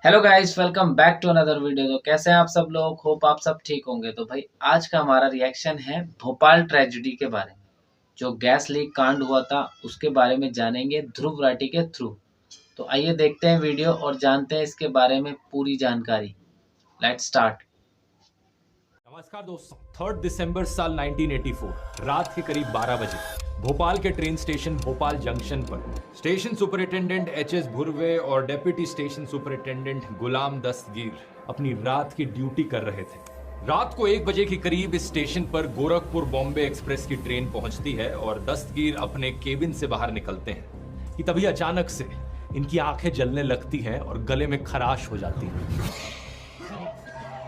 Hello guys, welcome back to another video. तो कैसे हैं आप सब लोग? होप आप सब ठीक होंगे। तो भाई आज का हमारा रिएक्शन है भोपाल ट्रेजेडी के बारे में। जो गैस लीक कांड हुआ था उसके बारे में जानेंगे ध्रुव राठी के थ्रू। तो आइए देखते हैं वीडियो और जानते हैं इसके बारे में पूरी जानकारी। Let's start. नमस्कार दोस्तों, 3 दिसंबर साल 1984 रात के करीब 12 बजे भोपाल के ट्रेन स्टेशन भोपाल जंक्शन पर स्टेशन सुपरिटेंडेंट एच.एस. भुर्वे और डेप्यूटी स्टेशन सुपरिटेंडेंट गुलाम दस्तगीर अपनी रात की ड्यूटी कर रहे थे। रात को 1 बजे के करीब इस स्टेशन पर गोरखपुर बॉम्बे एक्सप्रेस की ट्रेन पहुंचती है और दस्तगीर अपने केबिन से बाहर निकलते हैं कि तभी अचानक से इनकी आंखें जलने लगती हैं और गले में खराश हो जाती है।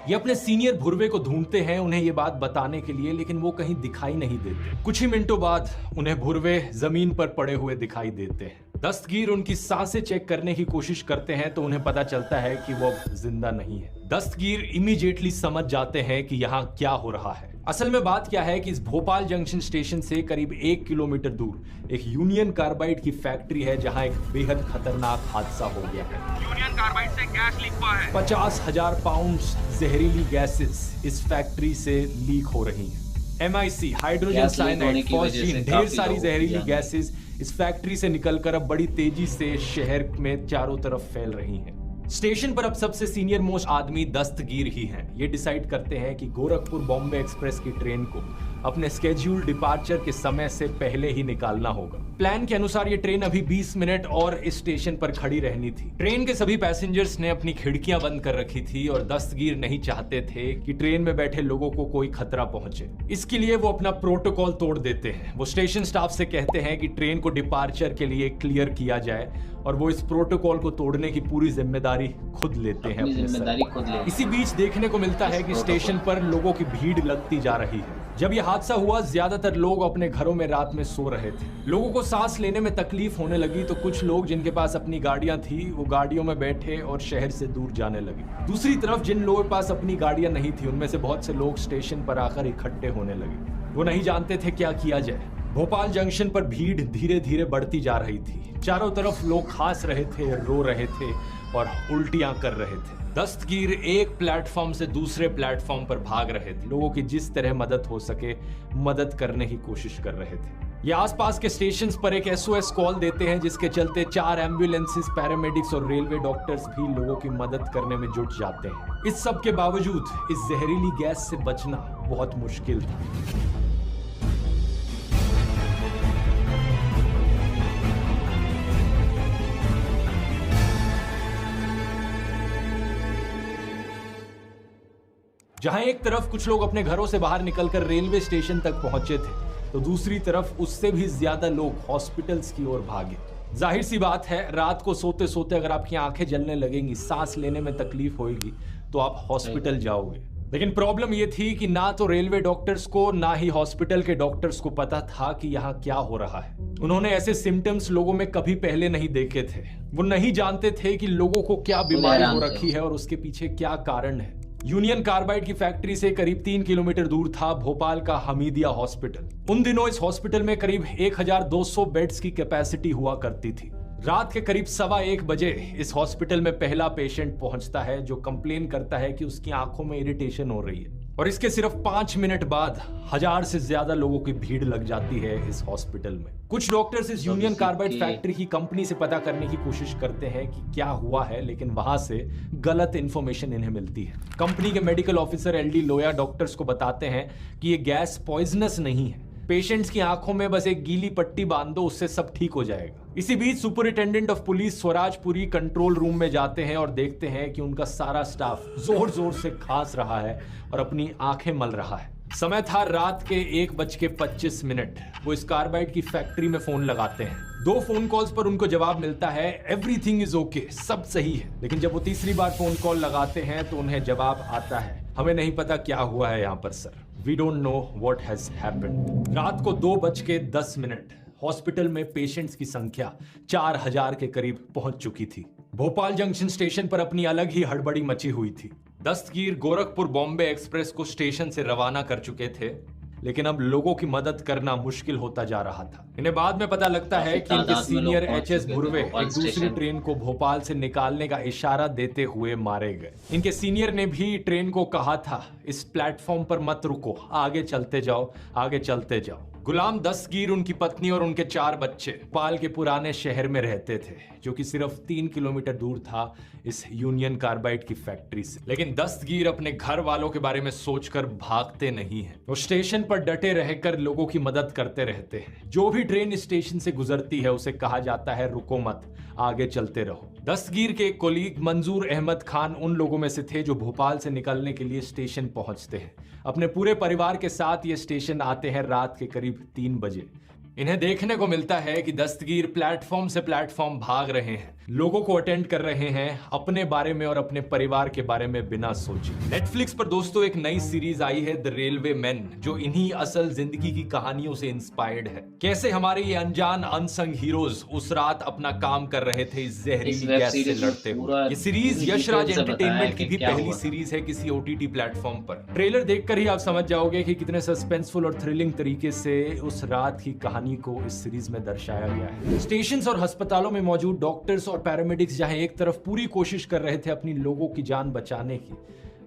ये अपने सीनियर भुर्वे को ढूंढते हैं उन्हें ये बात बताने के लिए, लेकिन वो कहीं दिखाई नहीं देते। कुछ ही मिनटों बाद उन्हें भुर्वे जमीन पर पड़े हुए दिखाई देते हैं। दस्तगीर उनकी सांसें चेक करने की कोशिश करते हैं तो उन्हें पता चलता है कि वो जिंदा नहीं है। दस्तगीर इमीडिएटली समझ जाते हैं कि यहाँ क्या हो रहा है। असल में बात क्या है कि इस भोपाल जंक्शन स्टेशन से करीब 1 किलोमीटर दूर एक यूनियन कार्बाइड की फैक्ट्री है जहां एक बेहद खतरनाक हादसा हो गया है। यूनियन कार्बाइड से गैस लीक हुआ है। 50,000 पाउंड जहरीली गैसेस इस फैक्ट्री से लीक हो रही हैं। MIC, हाइड्रोजन साइनाइड, फॉस्फीन, ढेर सारी जहरीली गैसेस इस फैक्ट्री से निकलकर अब बड़ी तेजी से शहर में चारों तरफ फैल रही हैं। स्टेशन पर अब सबसे सीनियर मोस्ट आदमी दस्तगीर ही हैं। ये डिसाइड करते हैं कि गोरखपुर बॉम्बे एक्सप्रेस की ट्रेन को अपने स्केड्यूल डिपार्चर के समय से पहले ही निकालना होगा। प्लान के अनुसार ये ट्रेन अभी 20 मिनट और इस स्टेशन पर खड़ी रहनी थी। ट्रेन के सभी पैसेंजर्स ने अपनी खिड़कियां बंद कर रखी थी और दस्तगीर नहीं चाहते थे कि ट्रेन में बैठे लोगों को कोई खतरा पहुंचे। इसके लिए वो अपना प्रोटोकॉल तोड़ देते हैं। वो स्टेशन स्टाफ से कहते हैं कि ट्रेन को डिपार्चर के लिए क्लियर किया जाए और वो इस प्रोटोकॉल को तोड़ने की पूरी जिम्मेदारी खुद लेते हैं। इसी बीच देखने को मिलता है कि स्टेशन पर लोगों की भीड़ लगती जा रही है। जब यह हादसा हुआ ज्यादातर लोग अपने घरों में रात में सो रहे थे। लोगों को सांस लेने में तकलीफ होने लगी तो कुछ लोग जिनके पास अपनी गाड़ियां थी वो गाड़ियों में बैठे और शहर से दूर जाने लगे। दूसरी तरफ जिन लोगों के पास अपनी गाड़ियां नहीं थी उनमें से बहुत से लोग स्टेशन पर आकर इकट्ठे होने लगे। वो नहीं जानते थे क्या किया जाए। भोपाल जंक्शन पर भीड़ धीरे धीरे बढ़ती जा रही थी। चारों तरफ लोग खांस रहे थे, रो रहे थे और उल्टियां कर रहे थे। दस्तगीर एक प्लेटफॉर्म से दूसरे प्लेटफॉर्म पर भाग रहे थे। लोगों की जिस तरह मदद हो सके मदद करने की कोशिश कर रहे थे। ये आसपास के स्टेशंस पर एक SOS कॉल देते हैं जिसके चलते 4 एम्बुलेंसेस, पैरामेडिक्स और रेलवे डॉक्टर्स भी लोगों की मदद करने में जुट जाते हैं। इस सब के बावजूद इस जहरीली गैस से बचना बहुत मुश्किल था। जहां एक तरफ कुछ लोग अपने घरों से बाहर निकलकर रेलवे स्टेशन तक पहुंचे थे तो दूसरी तरफ उससे भी ज्यादा लोग हॉस्पिटल्स की ओर भागे। जाहिर सी बात है, रात को सोते सोते अगर आपकी आंखें जलने लगेंगी, सांस लेने में तकलीफ होगी तो आप हॉस्पिटल जाओगे। लेकिन प्रॉब्लम यह थी कि ना तो रेलवे डॉक्टर्स को ना ही हॉस्पिटल के डॉक्टर्स को पता था कि यहाँ क्या हो रहा है। उन्होंने ऐसे सिम्टम्स लोगों में कभी पहले नहीं देखे थे। वो नहीं जानते थे कि लोगों को क्या बीमारी हो रखी है और उसके पीछे क्या कारण है। यूनियन कार्बाइड की फैक्ट्री से करीब 3 किलोमीटर दूर था भोपाल का हमीदिया हॉस्पिटल। उन दिनों इस हॉस्पिटल में करीब 1200 बेड्स की कैपेसिटी हुआ करती थी। रात के करीब 1:15 बजे इस हॉस्पिटल में पहला पेशेंट पहुंचता है जो कंप्लेन करता है कि उसकी आंखों में इरिटेशन हो रही है और इसके सिर्फ 5 मिनट बाद 1000 से ज्यादा लोगों की भीड़ लग जाती है इस हॉस्पिटल में। कुछ डॉक्टर्स इस यूनियन कार्बाइड फैक्ट्री की कंपनी से पता करने की कोशिश करते हैं कि क्या हुआ है, लेकिन वहां से गलत इंफॉर्मेशन इन्हें मिलती है। कंपनी के मेडिकल ऑफिसर LD लोया डॉक्टर्स को बताते हैं कि ये गैस पॉइजनस नहीं है, पेशेंट्स की आंखों में बस एक गीली पट्टी बांध दो, उससे सब ठीक हो जाएगा। इसी बीच superintendent of police Swarajpuri control room में जाते हैं और देखते हैं कि उनका सारा स्टाफ जोर जोर से खांस रहा है और अपनी आंखें मल रहा है। समय था रात के 1:25। वो इस कार्बाइड की फैक्ट्री में फोन लगाते हैं। 2 फोन कॉल्स पर उनको जवाब मिलता है एवरीथिंग इज ओके, सब सही है। लेकिन जब वो तीसरी बार फोन कॉल लगाते हैं तो उन्हें जवाब आता है, हमें नहीं पता क्या हुआ है यहाँ पर sir, we don't know what has happened. रात को 2:10 हॉस्पिटल में पेशेंट्स की संख्या 4000 के करीब पहुंच चुकी थी। भोपाल जंक्शन स्टेशन पर अपनी अलग ही हड़बड़ी मची हुई थी। दस्तगीर गोरखपुर बॉम्बे एक्सप्रेस को स्टेशन से रवाना कर चुके थे, लेकिन अब लोगों की मदद करना मुश्किल होता जा रहा था। इन्हें बाद में पता लगता है कि इनके तादाद में लोग सीनियर पहुंच एचएस चुके थे भुर्वे भोपाल एक दूसरी स्टेशन। ट्रेन को भोपाल से निकालने का इशारा देते हुए मारे गए। इनके सीनियर ने भी ट्रेन को कहा था, इस प्लेटफॉर्म पर मत रुको, आगे चलते जाओ, आगे चलते जाओ। गुलाम दस्तगीर, उनकी पत्नी और उनके 4 बच्चे भोपाल के पुराने शहर में रहते थे, जो कि सिर्फ 3 किलोमीटर दूर था इस यूनियन कार्बाइड की फैक्ट्री से। लेकिन दस्तगीर अपने घर वालों के बारे में सोचकर भागते नहीं हैं। वो स्टेशन पर डटे रहकर लोगों की मदद करते रहते हैं। जो भी ट्रेन स्टेशन से गुजरती है उसे कहा जाता है, रुको मत, आगे चलते रहो। दस्तगीर के कोलीग मंजूर अहमद खान उन लोगों में से थे जो भोपाल से निकलने के लिए स्टेशन पहुंचते हैं। अपने पूरे परिवार के साथ ये स्टेशन आते हैं रात के करीब 3 बजे। इन्हें देखने को मिलता है कि दस्तगीर प्लेटफॉर्म से प्लेटफॉर्म भाग रहे हैं, लोगों को अटेंड कर रहे हैं, अपने बारे में और अपने परिवार के बारे में बिना सोचे। नेटफ्लिक्स पर दोस्तों एक नई सीरीज आई है, द रेलवे मैन, जो इन्हीं असल जिंदगी की कहानियों से इंस्पायर्ड है। कैसे हमारे ये अनजान अनसंग हीरोज उस रात अपना काम कर रहे थे इस जहरीली गैस से लड़ते हुए। ये सीरीज यशराज एंटरटेनमेंट की भी पहली सीरीज है किसी ओटीटी प्लेटफॉर्म पर। ट्रेलर देखकर ही आप समझ जाओगे कि कितने सस्पेंसफुल और थ्रिलिंग तरीके से उस रात की कहानी को इस सीरीज में दर्शाया गया है। स्टेशंस और अस्पतालों में मौजूद डॉक्टर्स और पैरामेडिक्स जहां एक तरफ पूरी कोशिश कर रहे थे अपनी लोगों की जान बचाने की,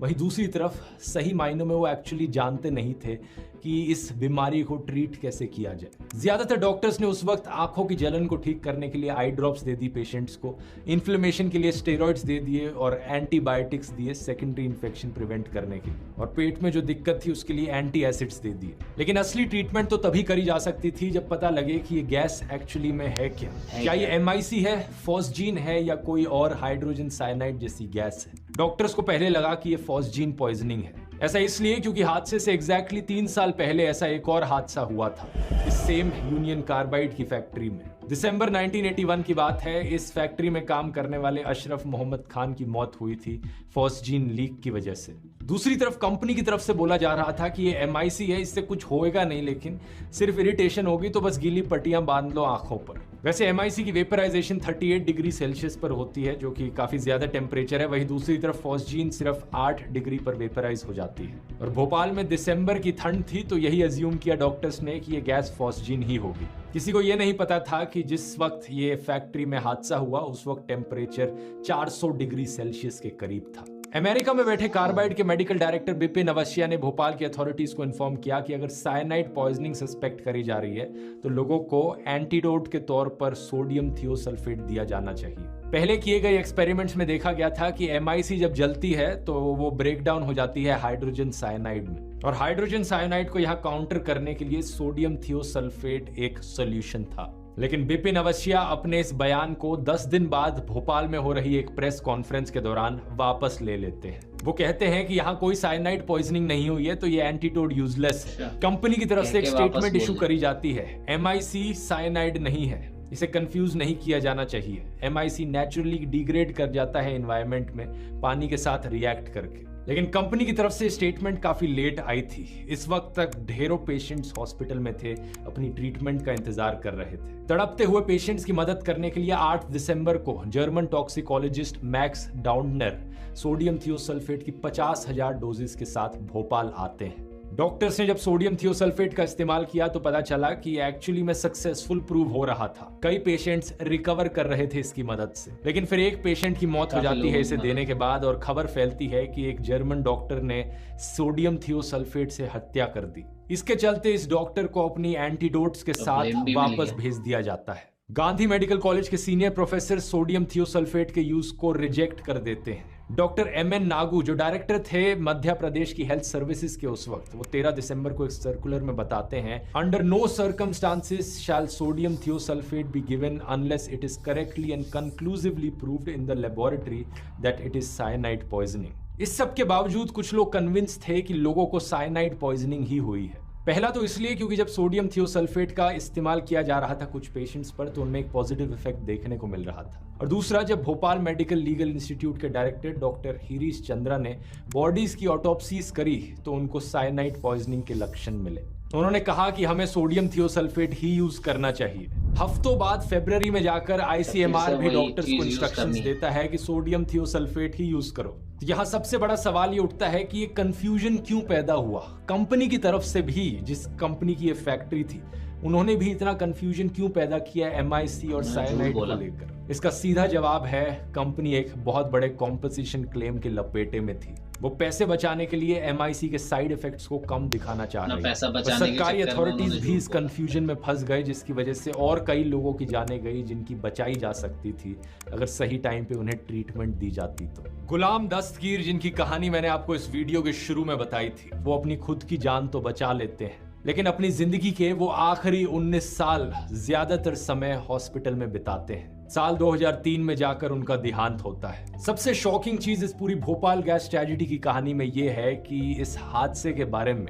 वहीं दूसरी तरफ सही मायनों में वो एक्चुअली जानते नहीं थे कि इस बीमारी को ट्रीट कैसे किया जाए। ज्यादातर डॉक्टर्स ने उस वक्त आंखों की जलन को ठीक करने के लिए आई ड्रॉप्स दे दी पेशेंट्स को, इन्फ्लेमेशन के लिए स्टेरॉइड्स दे दिए और एंटीबायोटिक्स दिए सेकेंडरी इन्फेक्शन प्रिवेंट करने के लिए, और पेट में जो दिक्कत थी उसके लिए एंटी एसिड्स दे दिए। लेकिन असली ट्रीटमेंट तो तभी करी जा सकती थी जब पता लगे कि ये गैस एक्चुअली में है क्या ये MIC है, फॉस्जीन है, या कोई और हाइड्रोजन साइनाइड जैसी गैस है। डॉक्टर्स को पहले लगा कि ये फॉस्जीन पॉइजनिंग है। ऐसा इसलिए क्योंकि हादसे से एग्जैक्टली 3 साल पहले ऐसा एक और हादसा हुआ था इस सेम यूनियन कार्बाइड की फैक्ट्री में। दिसंबर 1981 की बात है। इस फैक्ट्री में काम करने वाले अशरफ मोहम्मद खान की मौत हुई थी फॉस्जीन लीक की वजह से। दूसरी तरफ कंपनी की तरफ से बोला जा रहा था कि ये MIC है, इससे कुछ होएगा नहीं, लेकिन सिर्फ इरिटेशन होगी तो बस गीली पट्टियां बांध लो आंखों पर। वैसे MIC की वेपराइजेशन 38 डिग्री सेल्सियस पर होती है, जो कि काफी ज्यादा टेम्परेचर है। वहीं दूसरी तरफ फॉस्जीन सिर्फ 8 डिग्री पर वेपराइज हो जाती है। और भोपाल में दिसंबर की ठंड थी तो यही अज्यूम किया डॉक्टर्स ने कि ये गैस फॉस्जीन ही होगी। किसी को ये नहीं पता था कि जिस वक्त ये फैक्ट्री में हादसा हुआ उस वक्त टेम्परेचर 400 डिग्री सेल्सियस के करीब था। अमेरिका में बैठे कार्बाइड के मेडिकल डायरेक्टर बिपिन अवस्थिया ने भोपाल की अथॉरिटीज को इन्फॉर्म किया कि अगर साइनाइड पॉइजनिंग सस्पेक्ट करी जा रही है तो लोगों को एंटीडोट के तौर पर सोडियम थियोसल्फेट दिया जाना चाहिए। पहले किए गए एक्सपेरिमेंट्स में देखा गया था कि MIC जब जलती है तो वो ब्रेक डाउन हो जाती है हाइड्रोजन साइनाइड में, और हाइड्रोजन साइनाइड को यहाँ काउंटर करने के लिए सोडियम थियोसल्फेट एक सोल्यूशन था। लेकिन बिपिन अवस्थिया अपने इस बयान को 10 दिन बाद भोपाल में हो रही एक प्रेस कॉन्फ्रेंस के दौरान वापस ले लेते हैं। वो कहते हैं कि यहाँ कोई साइनाइड पॉइजनिंग नहीं हुई है तो ये एंटीडोट यूजलेस है। कंपनी की तरफ से एक स्टेटमेंट इशू करी जाती है, MIC साइनाइड नहीं है, इसे कंफ्यूज नहीं किया जाना चाहिए। MIC नेचुरली डिग्रेड कर जाता है एनवायरनमेंट में पानी के साथ रिएक्ट करके। लेकिन कंपनी की तरफ से स्टेटमेंट काफी लेट आई थी। इस वक्त तक ढेरों पेशेंट्स हॉस्पिटल में थे, अपनी ट्रीटमेंट का इंतजार कर रहे थे। तड़पते हुए पेशेंट्स की मदद करने के लिए 8 दिसंबर को German toxicologist Max Daunderer sodium thiosulphate की 50,000 डोजेस के साथ भोपाल आते हैं। डॉक्टर्स ने जब सोडियम थियोसल्फेट का इस्तेमाल किया तो पता चला कि एक्चुअली में सक्सेसफुल प्रूव हो रहा था। कई पेशेंट्स रिकवर कर रहे थे इसकी मदद से। लेकिन फिर एक पेशेंट की मौत हो जाती है इसे देने के बाद, और खबर फैलती है कि एक जर्मन डॉक्टर ने सोडियम थियोसल्फेट से हत्या कर दी। इसके चलते इस डॉक्टर को अपनी एंटीडोट्स के साथ वापस भेज दिया जाता है। गांधी मेडिकल कॉलेज के सीनियर प्रोफेसर सोडियम थियोसल्फेट के यूज को रिजेक्ट कर देते हैं। डॉक्टर MN नागू जो डायरेक्टर थे मध्य प्रदेश की हेल्थ सर्विसेज के उस वक्त, वो 13 दिसंबर को एक सर्कुलर में बताते हैं, under no circumstances shall sodium thiosulphate be given unless it is correctly and conclusively proved in the laboratory that it is cyanide poisoning. इस सब के बावजूद कुछ लोग कन्विंस थे कि लोगों को साइनाइड पॉइजनिंग ही हुई है। पहला तो इसलिए क्योंकि जब सोडियम थियोसल्फेट का इस्तेमाल किया जा रहा था कुछ पेशेंट्स पर तो उनमें एक पॉजिटिव इफेक्ट देखने को मिल रहा था, और दूसरा जब भोपाल मेडिकल लीगल इंस्टीट्यूट के डायरेक्टर डॉक्टर हिरीश चंद्रा ने बॉडीज की ऑटोप्सीज करी तो उनको साइनाइड पॉइजनिंग के लक्षण मिले। उन्होंने कहा कि हमें सोडियम थियोसल्फेट ही यूज करना चाहिए। हफ्तों बाद फरवरी में जाकर आईसीएमआर भी डॉक्टर्स को इंस्ट्रक्शंस देता है कि सोडियम थियोसल्फेट ही यूज करो। यहाँ सबसे बड़ा सवाल ये उठता है कि ये कंफ्यूजन क्यों पैदा हुआ। कंपनी की तरफ से भी, जिस कंपनी की ये फैक्ट्री थी, उन्होंने भी इतना कंफ्यूजन क्यों पैदा किया MIC और साइनाइड को लेकर। इसका सीधा जवाब है, कंपनी एक बहुत बड़े कॉम्पोजिशन क्लेम के लपेटे में थी। वो पैसे बचाने के लिए MIC के साइड इफेक्ट्स को कम दिखाना चाह रही है। सरकारी अथॉरिटीज भी इस कंफ्यूजन में फंस गए, जिसकी वजह से और कई लोगों की जाने गई जिनकी बचाई जा सकती थी अगर सही टाइम पे उन्हें ट्रीटमेंट दी जाती तो। गुलाम दस्तगीर, जिनकी कहानी मैंने आपको इस वीडियो के शुरू में बताई थी, वो अपनी खुद की जान तो बचा लेते हैं, लेकिन अपनी जिंदगी के वो आखिरी 19 साल ज्यादातर समय हॉस्पिटल में बिताते हैं। साल 2003 में जाकर उनका देहांत होता है। सबसे शॉकिंग चीज इस पूरी भोपाल गैस ट्रेजेडी की कहानी में ये है कि इस हादसे के बारे में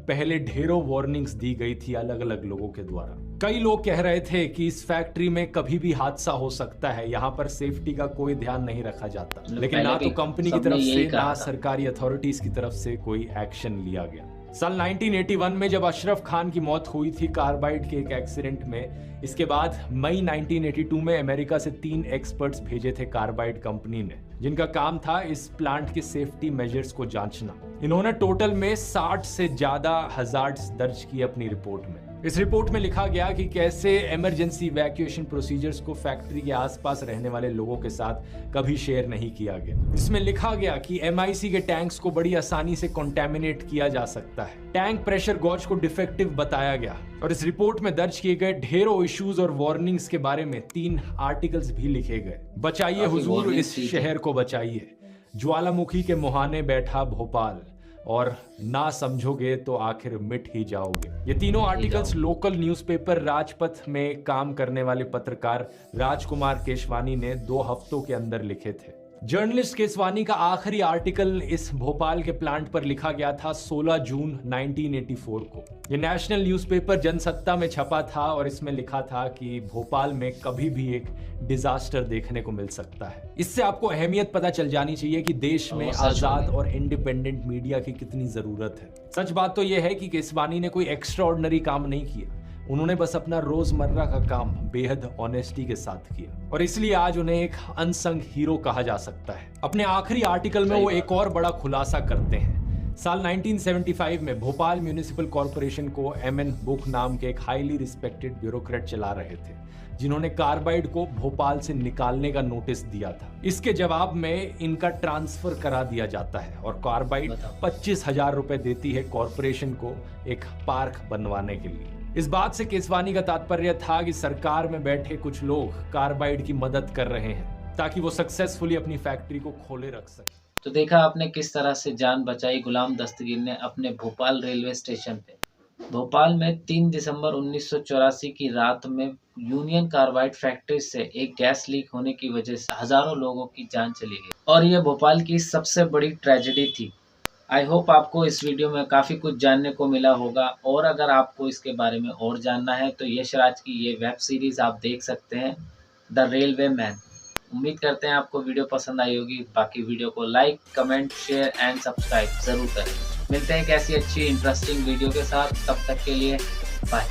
पहले ढेरों वार्निंग्स दी गई थी अलग अलग लोगों के द्वारा। कई लोग कह रहे थे कि इस फैक्ट्री में कभी भी हादसा हो सकता है, यहाँ पर सेफ्टी का कोई ध्यान नहीं रखा जाता, लेकिन ना तो कंपनी की तरफ से ना सरकारी अथॉरिटीज की तरफ से कोई एक्शन लिया गया। साल 1981 में जब अशरफ खान की मौत हुई थी कार्बाइड के एक एक्सीडेंट में, इसके बाद मई 1982 में अमेरिका से 3 एक्सपर्ट्स भेजे थे कार्बाइड कंपनी ने, जिनका काम था इस प्लांट के सेफ्टी मेजर्स को जांचना। इन्होंने टोटल में 60 से ज्यादा हजार्ड्स दर्ज किए अपनी रिपोर्ट में। इस रिपोर्ट में लिखा गया कि कैसे इमरजेंसी इवैक्यूएशन प्रोसीजर्स को फैक्ट्री के आसपास रहने वाले लोगों के साथ कभी शेयर नहीं किया गया। इसमें लिखा गया कि MIC के टैंक्स को बड़ी आसानी से कंटेमिनेट किया जा सकता है। टैंक प्रेशर गॉज को डिफेक्टिव बताया गया और इस रिपोर्ट में दर्ज किए गए ढेरों इश्यूज और वार्निंग्स के बारे में 3 आर्टिकल्स भी लिखे गए। बचाइए हुजूर इस शहर को बचाइए, ज्वालामुखी के मुहाने बैठा भोपाल, और ना समझोगे तो आखिर मिट ही जाओगे। ये तीनों आर्टिकल्स लोकल न्यूज़पेपर राजपथ में काम करने वाले पत्रकार राजकुमार केशवानी ने 2 हफ्तों के अंदर लिखे थे। जर्नलिस्ट केसवानी का आखिरी आर्टिकल इस भोपाल के प्लांट पर लिखा गया था 16 जून 1984 को। ये नेशनल न्यूज़पेपर जनसत्ता में छपा था और इसमें लिखा था कि भोपाल में कभी भी एक डिजास्टर देखने को मिल सकता है। इससे आपको अहमियत पता चल जानी चाहिए कि देश में आजाद और इंडिपेंडेंट मीडिया की कितनी जरूरत है। सच बात तो यह है कि केसवानी ने कोई एक्स्ट्राऑर्डिनरी काम नहीं किया, उन्होंने बस अपना रोजमर्रा का काम बेहद ऑनेस्टी के साथ किया और इसलिए आज उन्हें एक अनसंग हीरो कहा जा सकता है। अपने आखिरी आर्टिकल में वो एक और बड़ा खुलासा करते हैं। साल 1975 में भोपाल म्यूनिसिपल कॉर्पोरेशन को MN बुक नाम के एक हाईली रिस्पेक्टेड ब्यूरोक्रेट चला रहे थे, जिन्होंने कार्बाइड को भोपाल से निकालने का नोटिस दिया था। इसके जवाब में इनका ट्रांसफर करा दिया जाता है और कार्बाइड 25,000 रुपए देती है कॉर्पोरेशन को एक पार्क बनवाने के लिए। इस बात से केसवानी का तात्पर्य था कि सरकार में बैठे कुछ लोग कार्बाइड की मदद कर रहे हैं ताकि वो सक्सेसफुली अपनी फैक्ट्री को खोले रख सके। तो देखा आपने किस तरह से जान बचाई गुलाम दस्तगीर ने अपने भोपाल रेलवे स्टेशन पे। भोपाल में 3 दिसंबर 1984 की रात में यूनियन कार्बाइड फैक्ट्री से एक गैस लीक होने की वजह से हजारों लोगों की जान चली गई और ये भोपाल की सबसे बड़ी ट्रेजेडी थी। आई होप आपको इस वीडियो में काफ़ी कुछ जानने को मिला होगा और अगर आपको इसके बारे में और जानना है तो यश राज की ये वेब सीरीज़ आप देख सकते हैं, द रेलवे मैन। उम्मीद करते हैं आपको वीडियो पसंद आई होगी। बाकी वीडियो को like, comment, share and subscribe ज़रूर करें। मिलते हैं एक ऐसी अच्छी इंटरेस्टिंग वीडियो के साथ, तब तक के लिए बाय।